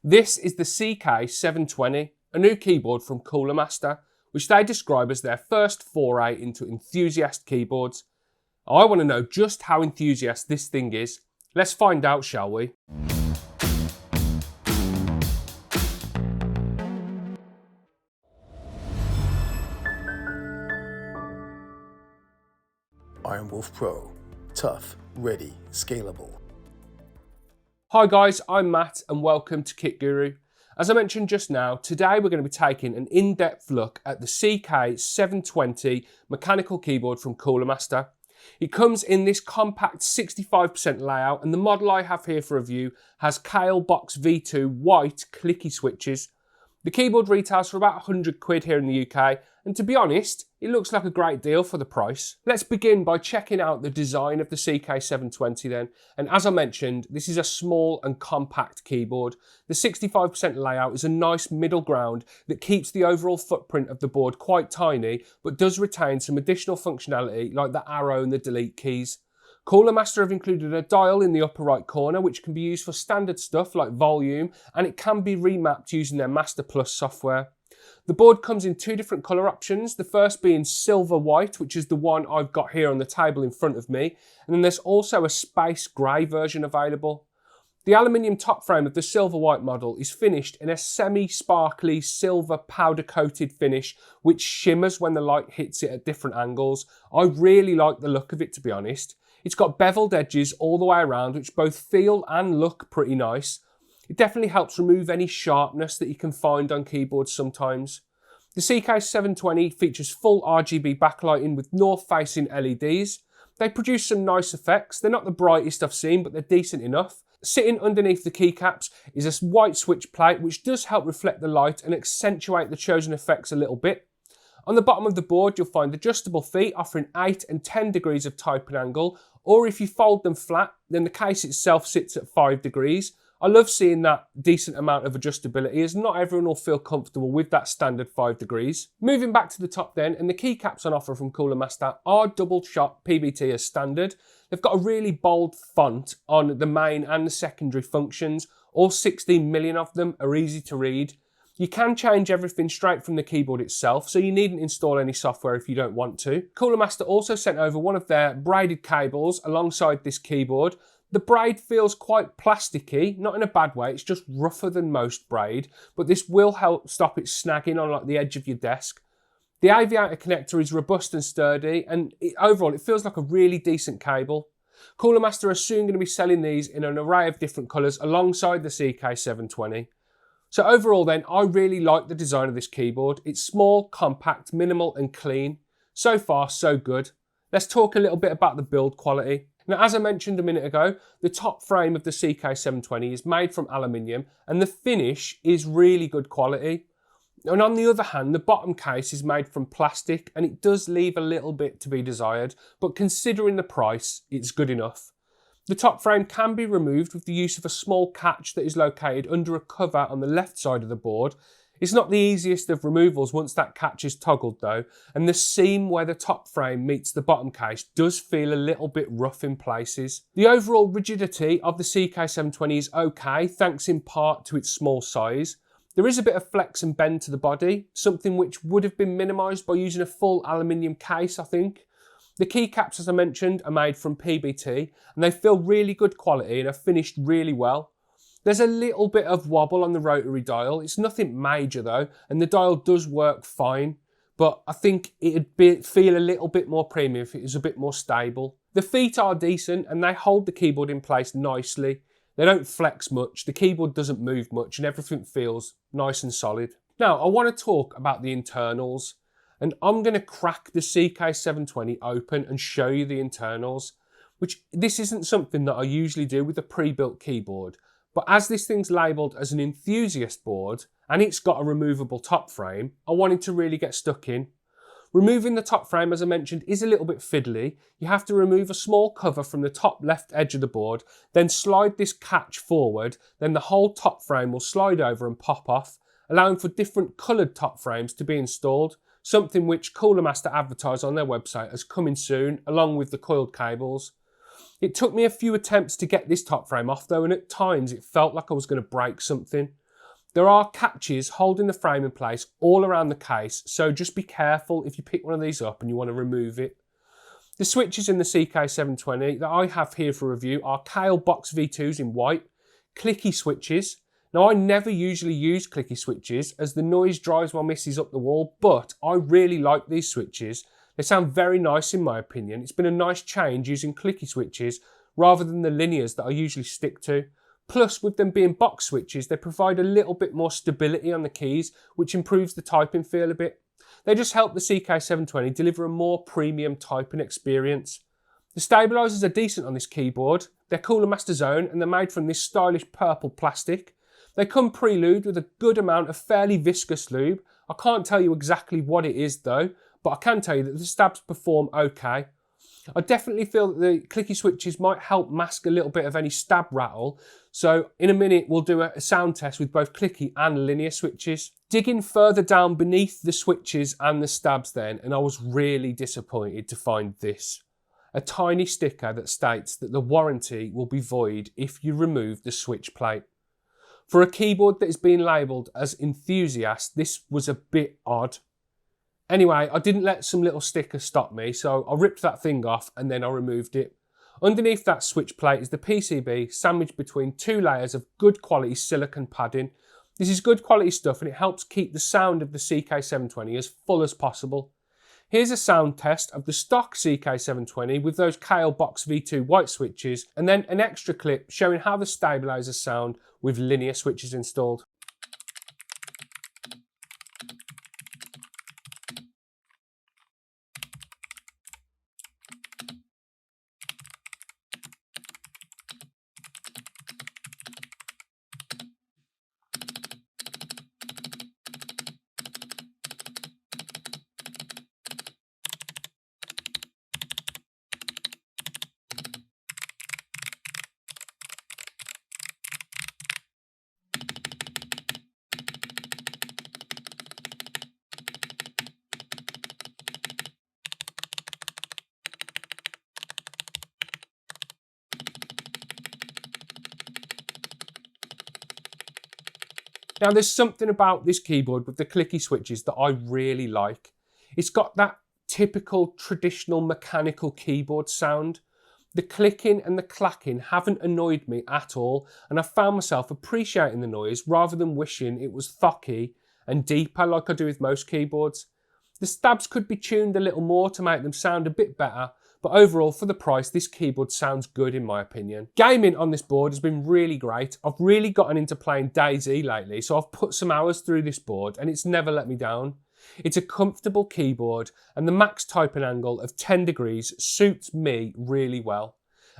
This is the CK720, a new keyboard from Master, which they describe as their first foray into enthusiast keyboards. I want to know just how enthusiast this thing is. Let's find out, shall we? Iron Wolf Pro. Tough, ready, scalable. Hi guys, I'm Matt and welcome to Kit Guru. As I mentioned just now, today we're going to be taking an in-depth look at the CK720 mechanical keyboard from Master. It comes in this compact 65% layout, and the model I have here for review has Kailh Box V2 white clicky switches. The keyboard retails for about 100 quid here in the UK, and to be honest, it looks like a great deal for the price. Let's begin by checking out the design of the CK720 then, and as I mentioned, this is a small and compact keyboard. The 65% layout is a nice middle ground that keeps the overall footprint of the board quite tiny, but does retain some additional functionality like the arrow and the delete keys. Master have included a dial in the upper right corner which can be used for standard stuff like volume, and it can be remapped using their Master Plus software. The board comes in two different colour options, the first being silver white, which is the one I've got here on the table in front of me, and then there's also a space grey version available. The aluminium top frame of the silver white model is finished in a semi-sparkly silver powder coated finish which shimmers when the light hits it at different angles. I really like the look of it, to be honest. It's got beveled edges all the way around which both feel and look pretty nice. It definitely helps remove any sharpness that you can find on keyboards sometimes. The CK720 features full RGB backlighting with north-facing LEDs. They produce some nice effects. They're not the brightest I've seen, but they're decent enough. Sitting underneath the keycaps is a white switch plate which does help reflect the light and accentuate the chosen effects a little bit. On the bottom of the board you'll find adjustable feet offering 8 and 10 degrees of typing angle, or if you fold them flat then the case itself sits at 5 degrees. I love seeing that decent amount of adjustability as not everyone will feel comfortable with that standard 5 degrees. Moving back to the top then, and the keycaps on offer from Master are double shot PBT as standard. They've got a really bold font on the main and the secondary functions. All 16 million of them are easy to read. You can change everything straight from the keyboard itself, so you needn't install any software if you don't want to. Master also sent over one of their braided cables alongside this keyboard. The braid feels quite plasticky, not in a bad way, it's just rougher than most braid, but this will help stop it snagging on like the edge of your desk. The aviator connector is robust and sturdy, and overall it feels like a really decent cable. Master are soon going to be selling these in an array of different colours alongside the CK720. So overall then, I really like the design of this keyboard. It's small, compact, minimal and clean. So far, so good. Let's talk a little bit about the build quality. Now, as I mentioned a minute ago, the top frame of the CK720 is made from aluminium and the finish is really good quality. And on the other hand, the bottom case is made from plastic and it does leave a little bit to be desired, but considering the price, it's good enough. The top frame can be removed with the use of a small catch that is located under a cover on the left side of the board. It's not the easiest of removals once that catch is toggled though, and the seam where the top frame meets the bottom case does feel a little bit rough in places. The overall rigidity of the CK720 is okay, thanks in part to its small size. There is a bit of flex and bend to the body, something which would have been minimised by using a full aluminium case, I think. The keycaps, as I mentioned, are made from PBT and they feel really good quality and are finished really well. There's a little bit of wobble on the rotary dial. It's nothing major though, and the dial does work fine, but I think it'd feel a little bit more premium if it was a bit more stable. The feet are decent and they hold the keyboard in place nicely. They don't flex much, the keyboard doesn't move much and everything feels nice and solid. Now, I want to talk about the internals. And I'm going to crack the CK720 open and show you the internals, which this isn't something that I usually do with a pre-built keyboard. But as this thing's labelled as an enthusiast board and it's got a removable top frame, I wanted to really get stuck in. Removing the top frame, as I mentioned, is a little bit fiddly. You have to remove a small cover from the top left edge of the board, then slide this catch forward, then the whole top frame will slide over and pop off, allowing for different coloured top frames to be installed. Something which Master advertise on their website as coming soon, along with the coiled cables. It took me a few attempts to get this top frame off though, and at times it felt like I was going to break something. There are catches holding the frame in place all around the case, so just be careful if you pick one of these up and you want to remove it. The switches in the CK720 that I have here for review are Kailh Box V2s in white, clicky switches. Now I never usually use clicky switches as the noise drives my missus up the wall, but I really like these switches. They sound very nice in my opinion. It's been a nice change using clicky switches rather than the linears that I usually stick to. Plus, with them being box switches, they provide a little bit more stability on the keys, which improves the typing feel a bit. They just help the CK720 deliver a more premium typing experience. The stabilisers are decent on this keyboard. They're Cooler Master Zone and they're made from this stylish purple plastic. They come pre-lubed with a good amount of fairly viscous lube. I can't tell you exactly what it is though, but I can tell you that the stabs perform okay. I definitely feel that the clicky switches might help mask a little bit of any stab rattle. So in a minute, we'll do a sound test with both clicky and linear switches. Digging further down beneath the switches and the stabs then, and I was really disappointed to find this. A tiny sticker that states that the warranty will be void if you remove the switch plate. For a keyboard that is being labelled as enthusiast, this was a bit odd. Anyway, I didn't let some little sticker stop me, so I ripped that thing off and then I removed it. Underneath that switch plate is the PCB sandwiched between two layers of good quality silicone padding. This is good quality stuff and it helps keep the sound of the CK720 as full as possible. Here's a sound test of the stock CK720 with those Kailh Box V2 white switches, and then an extra clip showing how the stabilisers sound with linear switches installed. Now there's something about this keyboard with the clicky switches that I really like. It's got that typical traditional mechanical keyboard sound. The clicking and the clacking haven't annoyed me at all, and I found myself appreciating the noise rather than wishing it was thocky and deeper like I do with most keyboards. The stabs could be tuned a little more to make them sound a bit better, but overall for the price this keyboard sounds good in my opinion. Gaming on this board has been really great. I've really gotten into playing DayZ lately, so I've put some hours through this board and it's never let me down. It's a comfortable keyboard and the max typing angle of 10 degrees suits me really well.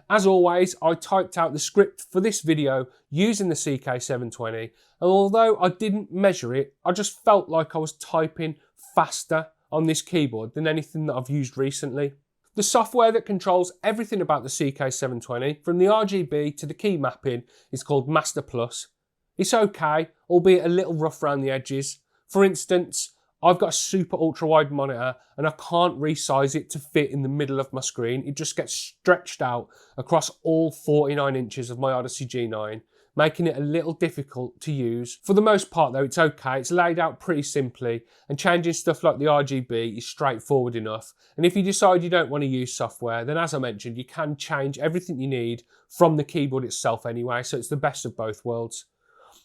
As always, I typed out the script for this video using the CK720, and although I didn't measure it, I just felt like I was typing faster on this keyboard than anything that I've used recently. The software that controls everything about the CK720, from the RGB to the key mapping, is called Master Plus. It's okay, albeit a little rough around the edges. For instance, I've got a super ultra wide monitor and I can't resize it to fit in the middle of my screen. It just gets stretched out across all 49 inches of my Odyssey G9, making it a little difficult to use. For the most part though, it's okay. It's laid out pretty simply, and changing stuff like the RGB is straightforward enough. And if you decide you don't want to use software, then as I mentioned, you can change everything you need from the keyboard itself anyway, so it's the best of both worlds.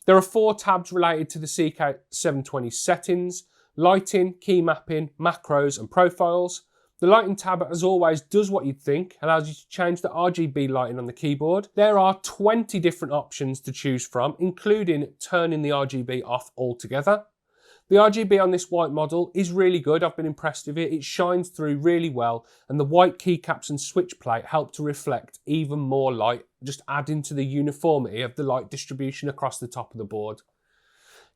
There are 4 tabs related to the CK720 settings: lighting, key mapping, macros and profiles. The lighting tab, as always, does what you'd think, allows you to change the RGB lighting on the keyboard. There are 20 different options to choose from, including turning the RGB off altogether. The RGB on this white model is really good. I've been impressed with it. It shines through really well, and the white keycaps and switch plate help to reflect even more light, just adding to the uniformity of the light distribution across the top of the board.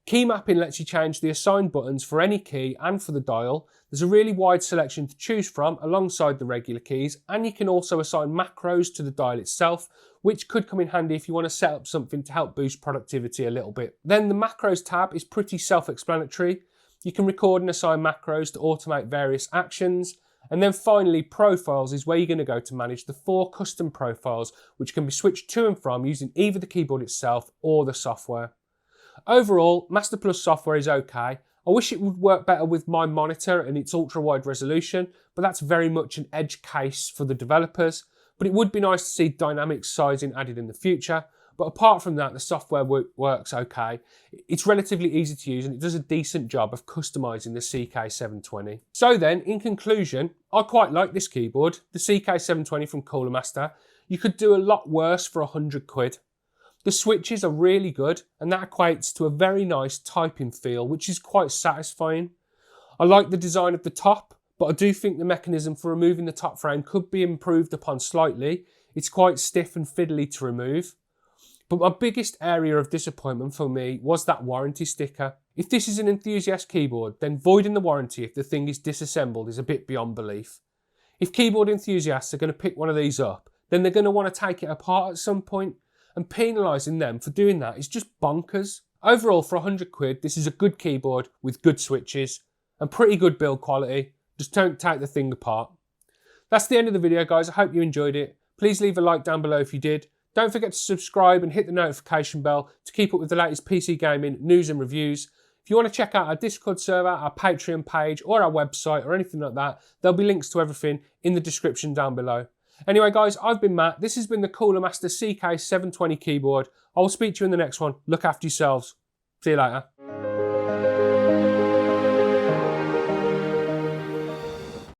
Key mapping lets you change the assigned buttons for any key and for the dial. There's a really wide selection to choose from alongside the regular keys, and you can also assign macros to the dial itself, which could come in handy if you want to set up something to help boost productivity a little bit. Then the macros tab is pretty self-explanatory. You can record and assign macros to automate various actions. And then finally, profiles is where you're going to go to manage the 4 custom profiles, which can be switched to and from using either the keyboard itself or the software. Overall, Master Plus software is okay. I wish it would work better with my monitor and its ultra wide resolution, but that's very much an edge case for the developers. But it would be nice to see dynamic sizing added in the future. But apart from that, the software works okay. It's relatively easy to use and it does a decent job of customizing the CK720. So then, in conclusion, I quite like this keyboard, the CK720 from Cooler Master. You could do a lot worse for 100 quid. The switches are really good and that equates to a very nice typing feel, which is quite satisfying. I like the design of the top, but I do think the mechanism for removing the top frame could be improved upon slightly. It's quite stiff and fiddly to remove. But my biggest area of disappointment for me was that warranty sticker. If this is an enthusiast keyboard, then voiding the warranty if the thing is disassembled is a bit beyond belief. If keyboard enthusiasts are going to pick one of these up, then they're going to want to take it apart at some point, and penalising them for doing that is just bonkers. Overall, for 100 quid, this is a good keyboard with good switches and pretty good build quality. Just don't take the thing apart. That's the end of the video, guys. I hope you enjoyed it. Please leave a like down below if you did. Don't forget to subscribe and hit the notification bell to keep up with the latest PC gaming news and reviews. If you want to check out our Discord server, our Patreon page, or our website, or anything like that, there'll be links to everything in the description down below. Anyway, guys, I've been Matt. This has been the Cooler Master CK720 keyboard. I will speak to you in the next one. Look after yourselves. See you later.